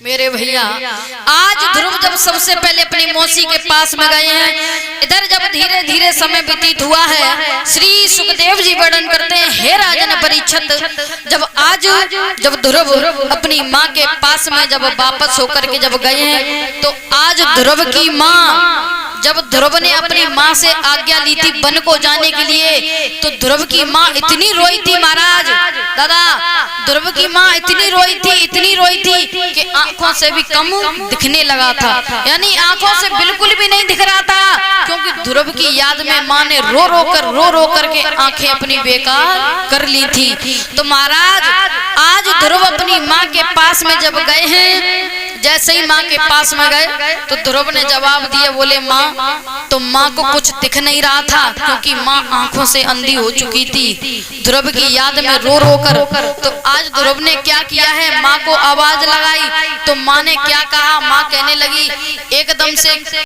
मेरे भैया आज ध्रुव जब सबसे पहले अपनी मौसी के पास में गए हैं, इधर जब धीरे धीरे समय व्यतीत हुआ है, श्री सुखदेव जी वर्णन करते हैं, हे राजन परीक्षित, जब ध्रुव अपनी माँ के पास में जब वापस होकर के जब गए हैं, तो आज ध्रुव की माँ, जब ध्रुव ने अपनी माँ से आज्ञा ली थी वन को जाने के लिए, तो ध्रुव की माँ इतनी रोई थी महाराज दादा, ध्रुव की माँ इतनी रोई थी कि आंखों से भी कम दिखने लगा था, यानी आंखों से बिल्कुल भी नहीं दिख रहा था, क्योंकि ध्रुव की याद में माँ ने रो रो कर के आंखें अपनी बेकार कर ली थी। तो महाराज आज ध्रुव अपनी माँ के पास में जब गए हैं, जैसे ही माँ के पास में गए तो ध्रुव ने जवाब दिया, बोले माँ, तो माँ को कुछ दिख नहीं रहा था, क्योंकि माँ आंखों से अंधी हो चुकी थी ध्रुव की याद में रो कर। तो आज ध्रुव ने क्या किया है, माँ को आवाज लगाई, तो माँ ने क्या कहा, माँ कहने लगी एकदम से